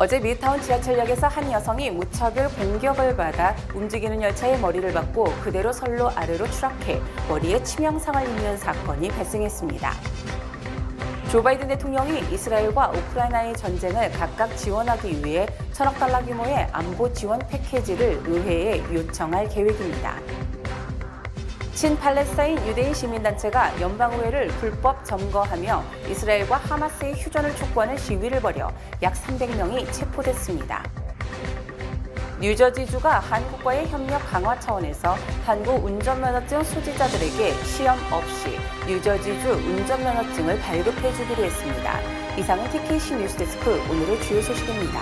어제 미드타운 지하철역에서 한 여성이 무차별 공격을 받아 움직이는 열차의 머리를 맞고 그대로 선로 아래로 추락해 머리에 치명상을 입는 사건이 발생했습니다. 조 바이든 대통령이 이스라엘과 우크라이나의 전쟁을 각각 지원하기 위해 1,000억 달러 규모의 안보 지원 패키지를 의회에 요청할 계획입니다. 친팔레스타인 유대인 시민단체가 연방의회를 불법 점거하며 이스라엘과 하마스의 휴전을 촉구하는 시위를 벌여 약 300명이 체포됐습니다. 뉴저지주가 한국과의 협력 강화 차원에서 한국 운전면허증 소지자들에게 시험 없이 뉴저지주 운전면허증을 발급해 주기로 했습니다. 이상은 TKC 뉴스데스크 오늘의 주요 소식입니다.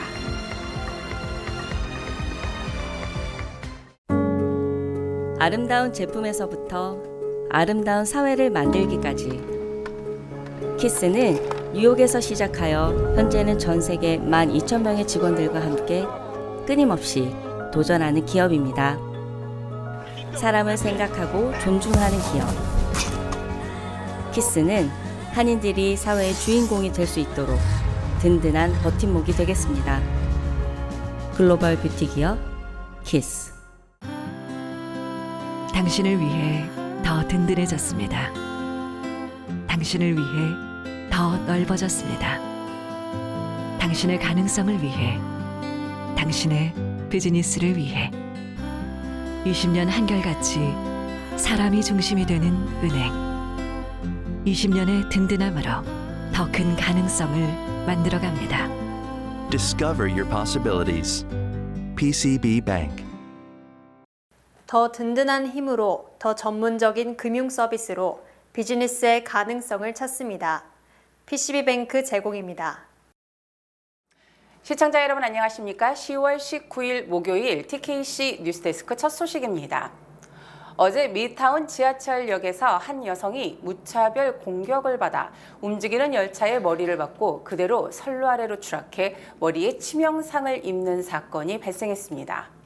아름다운 제품에서부터 아름다운 사회를 만들기까지 키스는 뉴욕에서 시작하여 현재는 전 세계 12,000명의 직원들과 함께 끊임없이 도전하는 기업입니다. 사람을 생각하고 존중하는 기업. 키스는 한인들이 사회의 주인공이 될 수 있도록 든든한 버팀목이 되겠습니다. 글로벌 뷰티 기업 키스. 당신을 위해 더 든든해졌습니다. 당신을 위해 더 넓어졌습니다. 당신의 가능성을 위해, 당신의 비즈니스를 위해 20년 한결같이 사람이 중심이 되는 은행. 20년의 든든함으로 더 큰 가능성을 만들어갑니다. Discover your possibilities. PCB Bank. 더 든든한 힘으로 더 전문적인 금융 서비스로 비즈니스의 가능성을 찾습니다. PCB뱅크 제공입니다. 시청자 여러분 안녕하십니까? 10월 19일 목요일 TKC 뉴스데스크 첫 소식입니다. 어제 미드타운 지하철역에서 한 여성이 무차별 공격을 받아 움직이는 열차의 머리를 맞고 그대로 선로 아래로 추락해 머리에 치명상을 입는 사건이 발생했습니다.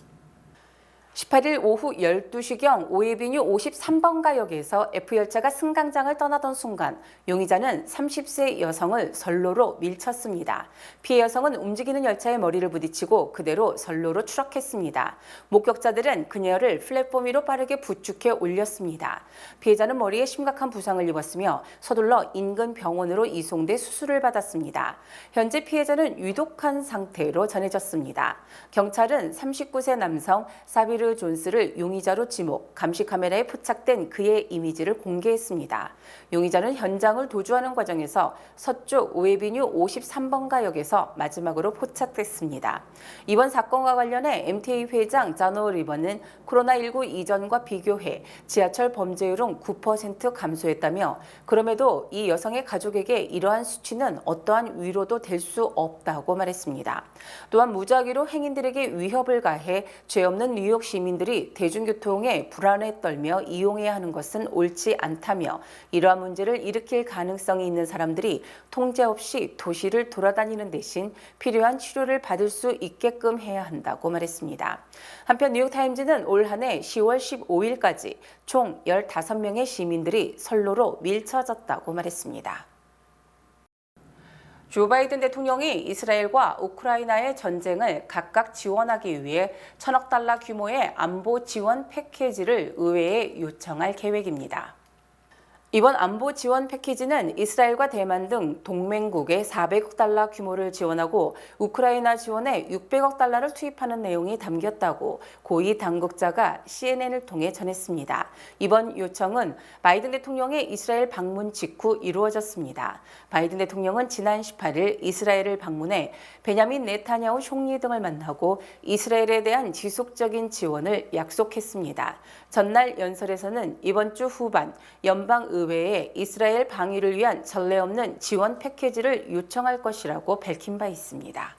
18일 오후 12시경 오에비뉴 53번가역에서 F열차가 승강장을 떠나던 순간 용의자는 30세 여성을 선로로 밀쳤습니다. 피해 여성은 움직이는 열차의 머리를 부딪히고 그대로 선로로 추락했습니다. 목격자들은 그녀를 플랫폼 위로 빠르게 부축해 올렸습니다. 피해자는 머리에 심각한 부상을 입었으며 서둘러 인근 병원으로 이송돼 수술을 받았습니다. 현재 피해자는 위독한 상태로 전해졌습니다. 경찰은 39세 남성 사비르 존스를 용의자로 지목, 감시 카메라에 포착된 그의 이미지를 공개했습니다. 용의자는 현장을 도주하는 과정에서 서쪽 오에비뉴 53번가역에서 마지막으로 포착됐습니다. 이번 사건과 관련해 MTA 회장 자노 리버는 코로나19 이전과 비교해 지하철 범죄율은 9% 감소했다며 그럼에도 이 여성의 가족에게 이러한 수치는 어떠한 위로도 될 수 없다고 말했습니다. 또한 무작위로 행인들에게 위협을 가해 죄 없는 뉴욕 시민들이 대중교통에 불안에 떨며 이용해야 하는 것은 옳지 않다며 이러한 문제를 일으킬 가능성이 있는 사람들이 통제 없이 도시를 돌아다니는 대신 필요한 치료를 받을 수 있게끔 해야 한다고 말했습니다. 한편 뉴욕타임즈는 올 한 해 10월 15일까지 총 15명의 시민들이 선로로 밀쳐졌다고 말했습니다. 조 바이든 대통령이 이스라엘과 우크라이나의 전쟁을 각각 지원하기 위해 1,000억 달러 규모의 안보 지원 패키지를 의회에 요청할 계획입니다. 이번 안보 지원 패키지는 이스라엘과 대만 등 동맹국에 400억 달러 규모를 지원하고 우크라이나 지원에 600억 달러를 투입하는 내용이 담겼다고 고위 당국자가 CNN을 통해 전했습니다. 이번 요청은 바이든 대통령의 이스라엘 방문 직후 이루어졌습니다. 바이든 대통령은 지난 18일 이스라엘을 방문해 베냐민 네타냐후 총리 등을 만나고 이스라엘에 대한 지속적인 지원을 약속했습니다. 전날 연설에서는 이번 주 후반 연방의회에 이스라엘 방위를 위한 전례 없는 지원 패키지를 요청할 것이라고 밝힌 바 있습니다.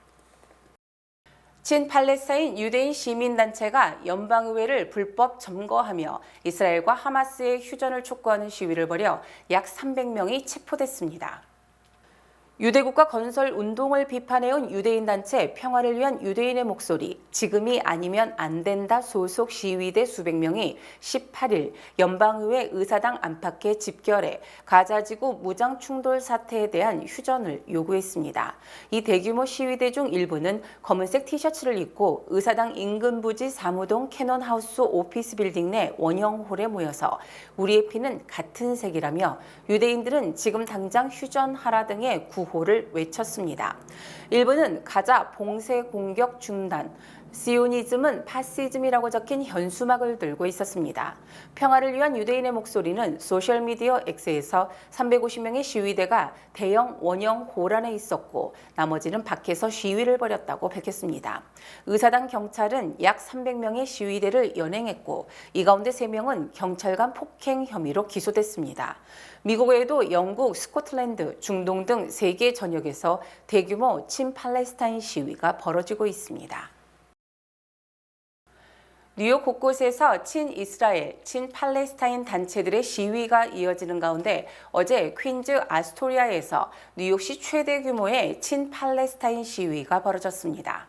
친팔레스타인 유대인 시민단체가 연방의회를 불법 점거하며 이스라엘과 하마스의 휴전을 촉구하는 시위를 벌여 약 300명이 체포됐습니다. 유대국가 건설 운동을 비판해온 유대인 단체 평화를 위한 유대인의 목소리, 지금이 아니면 안 된다 소속 시위대 수백 명이 18일 연방의회 의사당 안팎에 집결해 가자지구 무장 충돌 사태에 대한 휴전을 요구했습니다. 이 대규모 시위대 중 일부는 검은색 티셔츠를 입고 의사당 인근 부지 사무동 캐논하우스 오피스 빌딩 내 원형홀에 모여서 우리의 피는 같은 색이라며 유대인들은 지금 당장 휴전하라 등의 구호를 외쳤습니다. 일부는 가자 봉쇄 공격 중단, 시오니즘은 파시즘이라고 적힌 현수막을 들고 있었습니다. 평화를 위한 유대인의 목소리는 소셜미디어 X에서 350명의 시위대가 대형 원형 홀 안에 있었고 나머지는 밖에서 시위를 벌였다고 밝혔습니다. 의사당 경찰은 약 300명의 시위대를 연행했고 이 가운데 3명은 경찰관 폭행 혐의로 기소됐습니다. 미국 외에도 영국, 스코틀랜드, 중동 등 세계 전역에서 대규모 친팔레스타인 시위가 벌어지고 있습니다. 뉴욕 곳곳에서 친이스라엘, 친팔레스타인 단체들의 시위가 이어지는 가운데 어제 퀸즈 아스토리아에서 뉴욕시 최대 규모의 친팔레스타인 시위가 벌어졌습니다.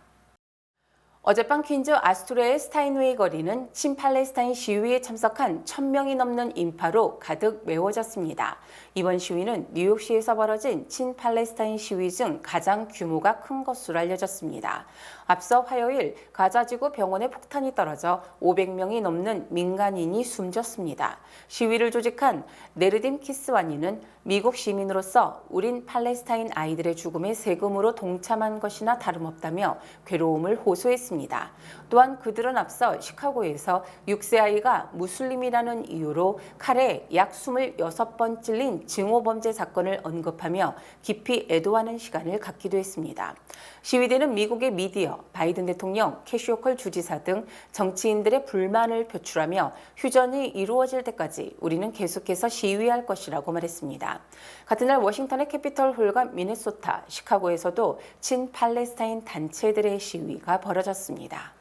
어젯밤 퀸즈 아스토리아의 스타인웨이 거리는 친팔레스타인 시위에 참석한 1000명이 넘는 인파로 가득 메워졌습니다. 이번 시위는 뉴욕시에서 벌어진 친팔레스타인 시위 중 가장 규모가 큰 것으로 알려졌습니다. 앞서 화요일 가자지구 병원에 폭탄이 떨어져 500명이 넘는 민간인이 숨졌습니다. 시위를 조직한 네르딤 키스와니는 미국 시민으로서 우린 팔레스타인 아이들의 죽음에 세금으로 동참한 것이나 다름없다며 괴로움을 호소했습니다. 또한 그들은 앞서 시카고에서 6세 아이가 무슬림이라는 이유로 칼에 약 26번 찔린 증오범죄 사건을 언급하며 깊이 애도하는 시간을 갖기도 했습니다. 시위대는 미국의 미디어, 바이든 대통령, 캐시 호컬 주지사 등 정치인들의 불만을 표출하며 휴전이 이루어질 때까지 우리는 계속해서 시위할 것이라고 말했습니다. 같은 날 워싱턴의 캐피털 홀과 미네소타, 시카고에서도 친팔레스타인 단체들의 시위가 벌어졌습니다.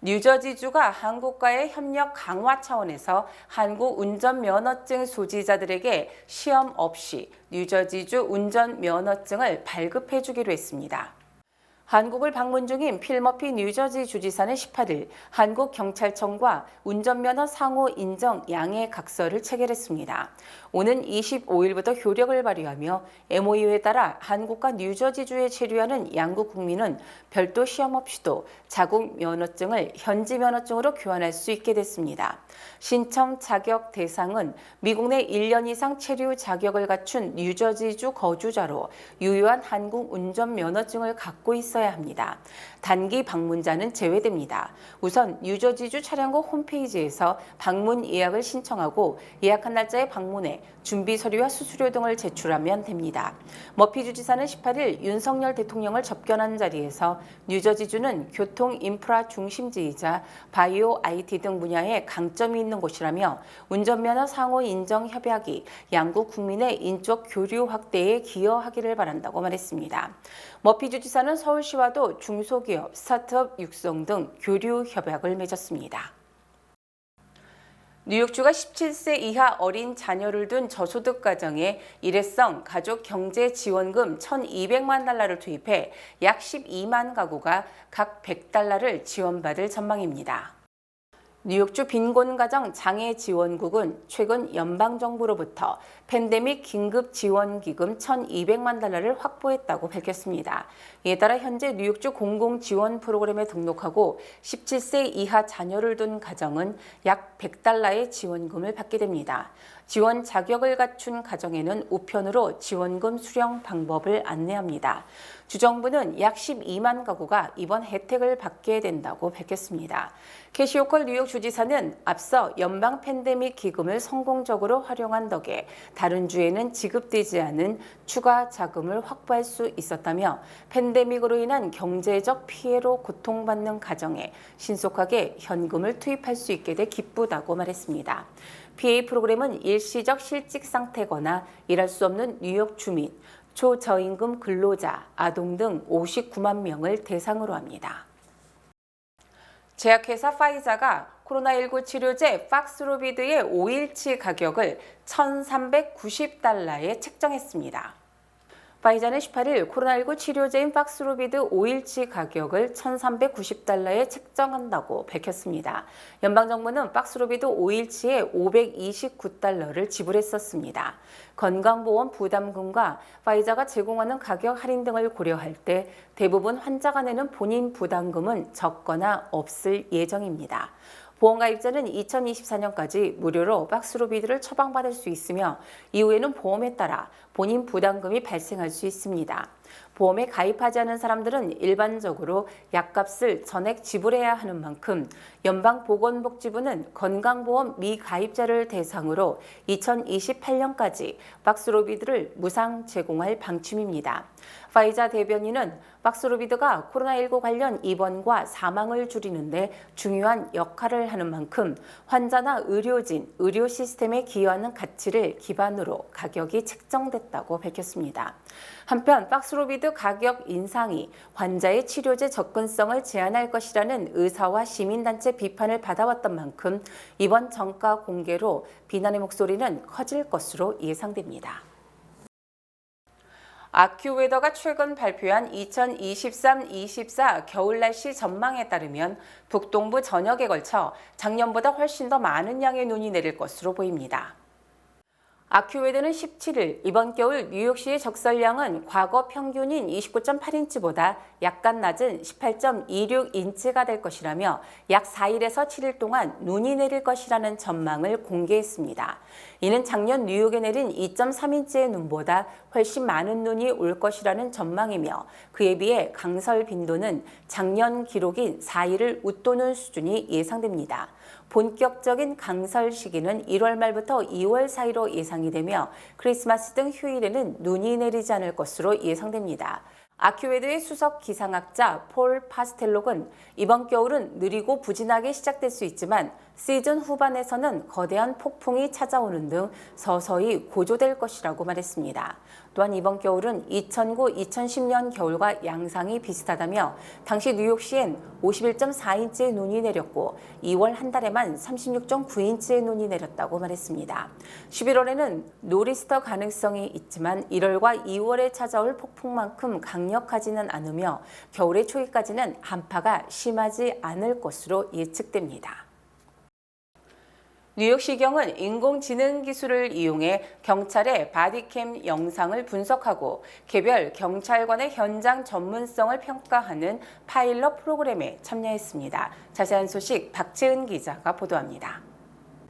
뉴저지주가 한국과의 협력 강화 차원에서 한국 운전면허증 소지자들에게 시험 없이 뉴저지주 운전면허증을 발급해주기로 했습니다. 한국을 방문 중인 필머피 뉴저지 주지사는 18일 한국경찰청과 운전면허 상호 인정 양해 각서를 체결했습니다. 오는 25일부터 효력을 발휘하며 MOU에 따라 한국과 뉴저지주에 체류하는 양국 국민은 별도 시험 없이도 자국 면허증을 현지 면허증으로 교환할 수 있게 됐습니다. 신청 자격 대상은 미국 내 1년 이상 체류 자격을 갖춘 뉴저지주 거주자로 유효한 한국 운전면허증을 갖고 있어야 합니다. 단기 방문자는 제외됩니다. 우선 뉴저지주 차량국 홈페이지에서 방문 예약을 신청하고 예약한 날짜에 방문해 준비 서류와 수수료 등을 제출하면 됩니다. 머피 주지사는 18일 윤석열 대통령을 접견한 자리에서 뉴저지주는 교통 인프라 중심지이자 바이오 IT 등 분야에 강점이 있는 곳이라며 운전면허 상호 인정 협약이 양국 국민의 인적 교류 확대에 기여하기를 바란다고 말했습니다. 머피 주지사는 서울시와도 중소기업, 스타트업 육성 등 교류 협약을 맺었습니다. 뉴욕주가 17세 이하 어린 자녀를 둔 저소득 가정에 일회성 가족 경제 지원금 1,200만 달러를 투입해 약 12만 가구가 각 100달러를 지원받을 전망입니다. 뉴욕주 빈곤가정 장애지원국은 최근 연방정부로부터 팬데믹 긴급지원기금 1,200만 달러를 확보했다고 밝혔습니다. 이에 따라 현재 뉴욕주 공공지원 프로그램에 등록하고 17세 이하 자녀를 둔 가정은 약 100달러의 지원금을 받게 됩니다. 지원 자격을 갖춘 가정에는 우편으로 지원금 수령 방법을 안내합니다. 주정부는 약 12만 가구가 이번 혜택을 받게 된다고 밝혔습니다. 캐시 호컬 뉴욕 주지사는 앞서 연방 팬데믹 기금을 성공적으로 활용한 덕에 다른 주에는 지급되지 않은 추가 자금을 확보할 수 있었다며 팬데믹으로 인한 경제적 피해로 고통받는 가정에 신속하게 현금을 투입할 수 있게 돼 기쁘다고 말했습니다. PA 프로그램은 일시적 실직 상태거나 일할 수 없는 뉴욕 주민, 초저임금 근로자, 아동 등 59만 명을 대상으로 합니다. 제약회사 파이자가 코로나19 치료제 박스로비드의 5일치 가격을 1,390달러에 책정했습니다. 파이자는 18일 코로나19 치료제인 박스로비드 5일치 가격을 $1,390에 책정한다고 밝혔습니다. 연방정부는 박스로비드 5일치에 $529를 지불했었습니다. 건강보험 부담금과 파이자가 제공하는 가격 할인 등을 고려할 때 대부분 환자가 내는 본인 부담금은 적거나 없을 예정입니다. 보험가입자는 2024년까지 무료로 박스로비드를 처방받을 수 있으며 이후에는 보험에 따라 본인 부담금이 발생할 수 있습니다. 보험에 가입하지 않은 사람들은 일반적으로 약값을 전액 지불해야 하는 만큼 연방보건복지부는 건강보험 미가입자를 대상으로 2028년까지 박스로비드를 무상 제공할 방침입니다. 파이자 대변인은 박스로비드가 코로나19 관련 입원과 사망을 줄이는 데 중요한 역할을 하는 만큼 환자나 의료진, 의료 시스템에 기여하는 가치를 기반으로 가격이 책정됐다고 밝혔습니다. 한편 박스로비드 가격 인상이 환자의 치료제 접근성을 제한할 것이라는 의사와 시민단체 비판을 받아왔던 만큼 이번 정가 공개로 비난의 목소리는 커질 것으로 예상됩니다. 아큐웨더가 최근 발표한 2023-24 겨울 날씨 전망에 따르면 북동부 전역에 걸쳐 작년보다 훨씬 더 많은 양의 눈이 내릴 것으로 보입니다. 아큐웨더는 17일 이번 겨울 뉴욕시의 적설량은 과거 평균인 29.8인치보다 약간 낮은 18.26인치가 될 것이라며 약 4일에서 7일 동안 눈이 내릴 것이라는 전망을 공개했습니다. 이는 작년 뉴욕에 내린 2.3인치의 눈보다 훨씬 많은 눈이 올 것이라는 전망이며 그에 비해 강설 빈도는 작년 기록인 4일을 웃도는 수준이 예상됩니다. 본격적인 강설 시기는 1월 말부터 2월 사이로 예상이 되며 크리스마스 등 휴일에는 눈이 내리지 않을 것으로 예상됩니다. 아큐웨더의 수석 기상학자 폴 파스텔록은 이번 겨울은 느리고 부진하게 시작될 수 있지만 시즌 후반에서는 거대한 폭풍이 찾아오는 등 서서히 고조될 것이라고 말했습니다. 또한 이번 겨울은 2009-2010년 겨울과 양상이 비슷하다며 당시 뉴욕시엔 51.4인치의 눈이 내렸고 2월 한 달에만 36.9인치의 눈이 내렸다고 말했습니다. 11월에는 노리스터 가능성이 있지만 1월과 2월에 찾아올 폭풍만큼 강력하지는 않으며 겨울의 초기까지는 한파가 심하지 않을 것으로 예측됩니다. 뉴욕시경은 인공지능 기술을 이용해 경찰의 바디캠 영상을 분석하고 개별 경찰관의 현장 전문성을 평가하는 파일럿 프로그램에 참여했습니다. 자세한 소식 박채은 기자가 보도합니다.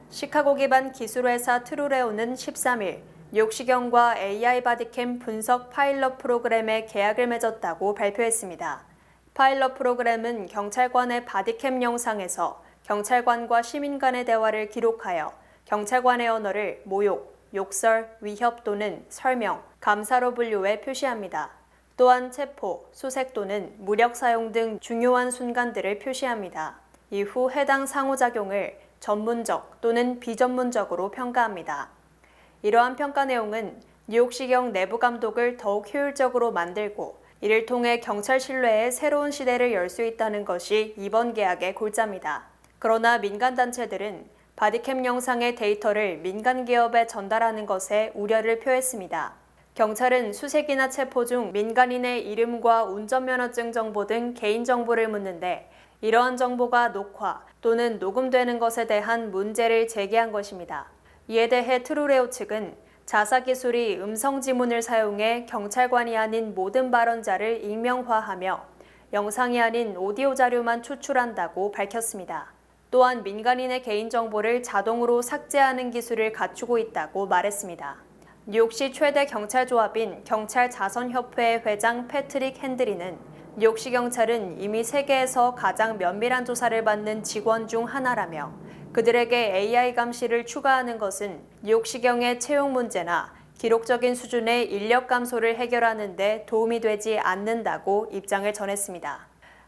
시카고 기반 기술회사 트루레오는 13일 뉴욕시경과 AI 바디캠 분석 파일럿 프로그램에 계약을 맺었다고 발표했습니다. 파일럿 프로그램은 경찰관의 바디캠 영상에서 경찰관과 시민 간의 대화를 기록하여 경찰관의 언어를 모욕, 욕설, 위협 또는 설명, 감사로 분류해 표시합니다. 또한 체포, 수색 또는 무력 사용 등 중요한 순간들을 표시합니다. 이후 해당 상호작용을 전문적 또는 비전문적으로 평가합니다. 이러한 평가 내용은 뉴욕시경 내부 감독을 더욱 효율적으로 만들고 이를 통해 경찰 신뢰의 새로운 시대를 열 수 있다는 것이 이번 계약의 골자입니다. 그러나 민간단체들은 바디캠 영상의 데이터를 민간 기업에 전달하는 것에 우려를 표했습니다. 경찰은 수색이나 체포 중 민간인의 이름과 운전면허증 정보 등 개인정보를 묻는데 이러한 정보가 녹화 또는 녹음되는 것에 대한 문제를 제기한 것입니다. 이에 대해 트루레오 측은 자사기술이 음성 지문을 사용해 경찰관이 아닌 모든 발언자를 익명화하며 영상이 아닌 오디오 자료만 추출한다고 밝혔습니다. 또한 민간인의 개인정보를 자동으로 삭제하는 기술을 갖추고 있다고 말했습니다. 뉴욕시 최대 경찰조합인 경찰자선협회 회장 패트릭 핸드리는 뉴욕시 경찰은 이미 세계에서 가장 면밀한 조사를 받는 직원 중 하나라며 그들에게 AI 감시를 추가하는 것은 뉴욕시경의 채용 문제나 기록적인 수준의 인력 감소를 해결하는 데 도움이 되지 않는다고 입장을 전했습니다.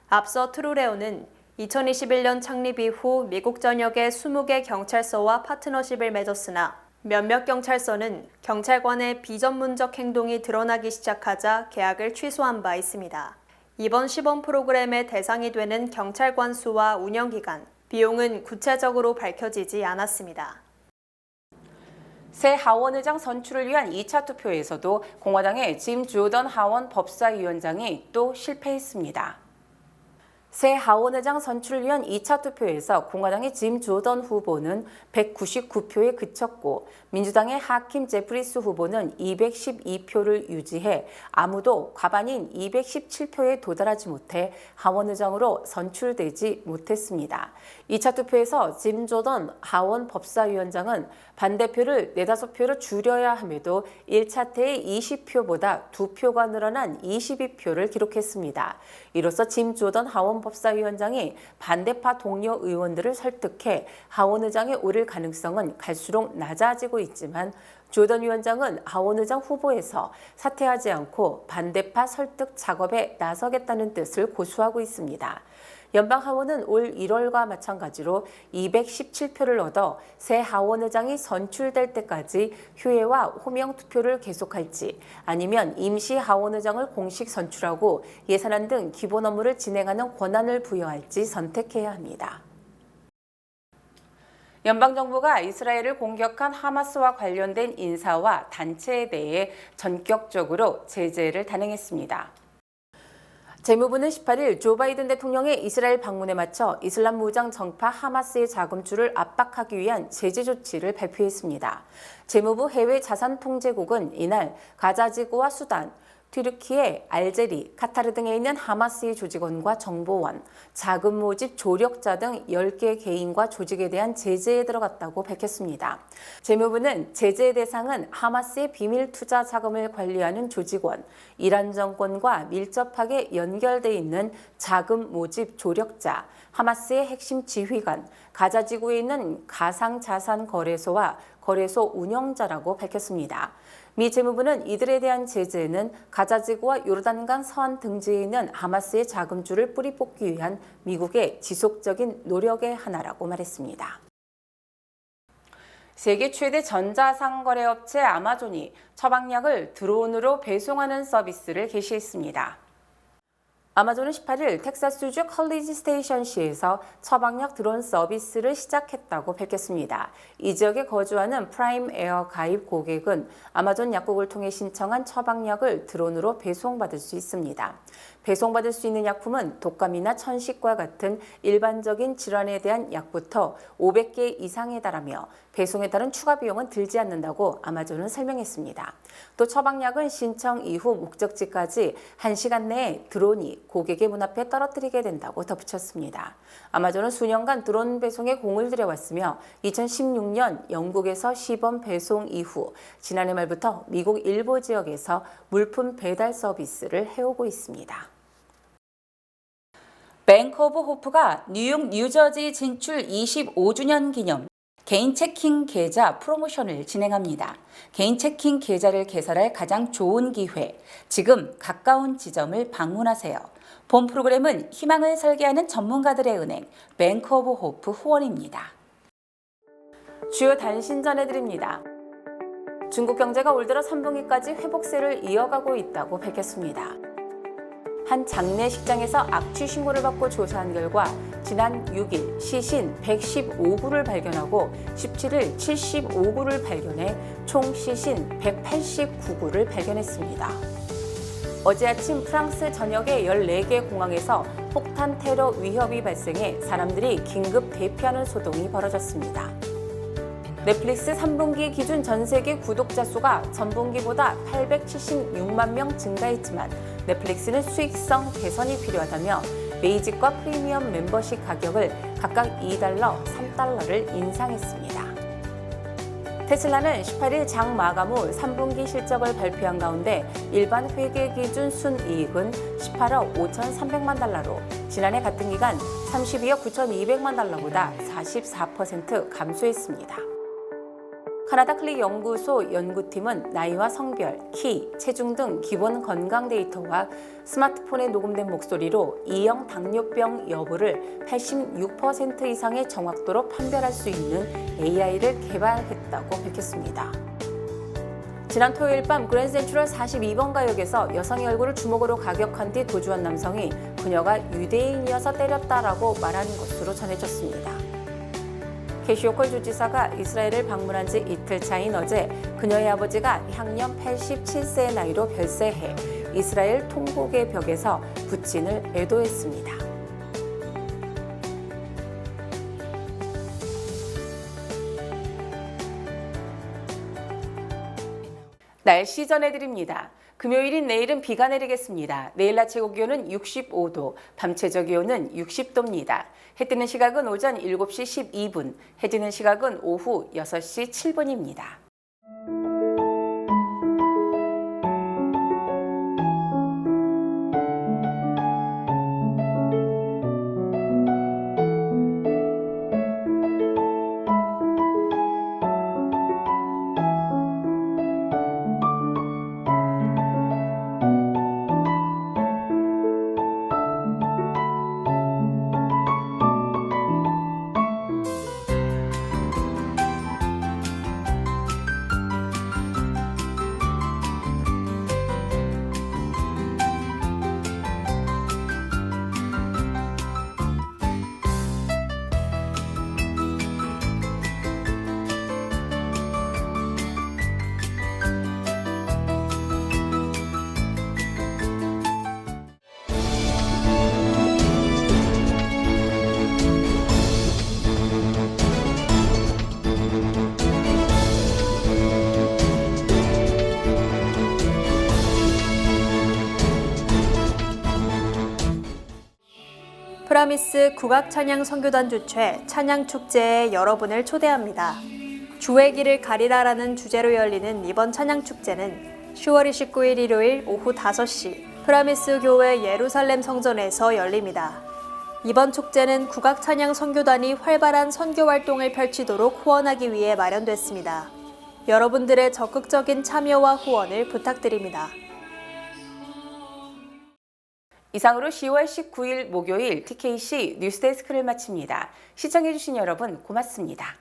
앞서 트루레오는 2021년 창립 이후 미국 전역의 20개 경찰서와 파트너십을 맺었으나 몇몇 경찰서는 경찰관의 비전문적 행동이 드러나기 시작하자 계약을 취소한 바 있습니다. 이번 시범 프로그램의 대상이 되는 경찰관 수와 운영기간, 비용은 구체적으로 밝혀지지 않았습니다. 새 하원의장 선출을 위한 2차 투표에서도 공화당의 짐 조던 하원 법사위원장이 또 실패했습니다. 새 하원의장 선출을 위한 2차 투표에서 공화당의 짐 조던 후보는 199표에 그쳤고 민주당의 하킴 제프리스 후보는 212표를 유지해 아무도 과반인 217표에 도달하지 못해 하원의장으로 선출되지 못했습니다. 2차 투표에서 짐 조던 하원 법사위원장은 반대표를 4~5표로 줄여야 함에도 1차 때의 20표보다 2표가 늘어난 22표를 기록했습니다. 이로써 짐 조던 하원 법사위원장이 반대파 동료 의원들을 설득해 하원의장에 오를 가능성은 갈수록 낮아지고 있지만 조던 위원장은 하원의장 후보에서 사퇴하지 않고 반대파 설득 작업에 나서겠다는 뜻을 고수하고 있습니다. 연방하원은 올 1월과 마찬가지로 217표를 얻어 새 하원의장이 선출될 때까지 휴회와 호명 투표를 계속할지 아니면 임시 하원의장을 공식 선출하고 예산안 등 기본 업무를 진행하는 권한을 부여할지 선택해야 합니다. 연방정부가 이스라엘을 공격한 하마스와 관련된 인사와 단체에 대해 전격적으로 제재를 단행했습니다. 재무부는 18일 조 바이든 대통령의 이스라엘 방문에 맞춰 이슬람 무장 정파 하마스의 자금줄을 압박하기 위한 제재 조치를 발표했습니다. 재무부 해외자산통제국은 이날 가자지구와 수단, 튀르키예, 알제리, 카타르 등에 있는 하마스의 조직원과 정보원, 자금 모집 조력자 등 10개 개인과 조직에 대한 제재에 들어갔다고 밝혔습니다. 재무부는 제재 대상은 하마스의 비밀 투자 자금을 관리하는 조직원, 이란 정권과 밀접하게 연결돼 있는 자금 모집 조력자, 하마스의 핵심 지휘관, 가자지구에 있는 가상자산 거래소와 거래소 운영자라고 밝혔습니다. 미 재무부는 이들에 대한 제재는 가자지구와 요르단강 서안 등지에 있는 하마스의 자금줄을 뿌리 뽑기 위한 미국의 지속적인 노력의 하나라고 말했습니다. 세계 최대 전자상거래업체 아마존이 처방약을 드론으로 배송하는 서비스를 개시했습니다. 아마존은 18일 텍사스주 컬리지 스테이션시에서 처방약 드론 서비스를 시작했다고 밝혔습니다. 이 지역에 거주하는 프라임 에어 가입 고객은 아마존 약국을 통해 신청한 처방약을 드론으로 배송받을 수 있습니다. 배송받을 수 있는 약품은 독감이나 천식과 같은 일반적인 질환에 대한 약부터 500개 이상에 달하며 배송에 따른 추가 비용은 들지 않는다고 아마존은 설명했습니다. 또 처방약은 신청 이후 목적지까지 1시간 내에 드론이 고객의 문 앞에 떨어뜨리게 된다고 덧붙였습니다. 아마존은 수년간 드론 배송에 공을 들여왔으며 2016년 영국에서 시범 배송 이후 지난해 말부터 미국 일부 지역에서 물품 배달 서비스를 해오고 있습니다. 뱅크 오브 호프가 뉴욕, 뉴저지 진출 25주년 기념 개인 체킹 계좌 프로모션을 진행합니다. 개인 체킹 계좌를 개설할 가장 좋은 기회, 지금 가까운 지점을 방문하세요. 본 프로그램은 희망을 설계하는 전문가들의 은행, 뱅크 오브 호프 후원입니다. 주요 단신 전해드립니다. 중국 경제가 올 들어 3분기까지 회복세를 이어가고 있다고 밝혔습니다. 한 장례식장에서 악취 신고를 받고 조사한 결과 지난 6일 시신 115구를 발견하고 17일 75구를 발견해 총 시신 189구를 발견했습니다. 어제 아침 프랑스 전역의 14개 공항에서 폭탄 테러 위협이 발생해 사람들이 긴급 대피하는 소동이 벌어졌습니다. 넷플릭스 3분기 기준 전 세계 구독자 수가 전분기보다 876만 명 증가했지만 넷플릭스는 수익성 개선이 필요하다며 베이직과 프리미엄 멤버십 가격을 각각 $2, $3를 인상했습니다. 테슬라는 18일 장 마감 후 3분기 실적을 발표한 가운데 일반 회계 기준 순이익은 18억 5,300만 달러로 지난해 같은 기간 32억 9,200만 달러보다 44% 감소했습니다. 카나다 클릭 연구소 연구팀은 나이와 성별, 키, 체중 등 기본 건강 데이터와 스마트폰에 녹음된 목소리로 E형 당뇨병 여부를 86% 이상의 정확도로 판별할 수 있는 AI를 개발했다고 밝혔습니다. 지난 토요일 밤 그랜드 센트럴 42번 가역에서 여성의 얼굴을 주먹으로 가격한 뒤 도주한 남성이 그녀가 유대인이어서 때렸다라고 말한 것으로 전해졌습니다. 캐시오컬 주지사가 이스라엘을 방문한 지 이틀 차인 어제 그녀의 아버지가 향년 87세의 나이로 별세해 이스라엘 통곡의 벽에서 부친을 애도했습니다. 날씨 전해드립니다. 금요일인 내일은 비가 내리겠습니다. 내일 낮 최고 기온은 65도, 밤 최저 기온은 60도입니다. 해 뜨는 시각은 오전 7시 12분, 해 지는 시각은 오후 6시 7분입니다. 프라미스 국악찬양 선교단 주최 찬양축제에 여러분을 초대합니다. 주의 길을 가리라라는 주제로 열리는 이번 찬양축제는 10월 29일 일요일 오후 5시 프라미스 교회 예루살렘 성전에서 열립니다. 이번 축제는 국악찬양 선교단이 활발한 선교 활동을 펼치도록 후원하기 위해 마련됐습니다. 여러분들의 적극적인 참여와 후원을 부탁드립니다. 이상으로 10월 19일 목요일 TKC 뉴스데스크를 마칩니다. 시청해주신 여러분 고맙습니다.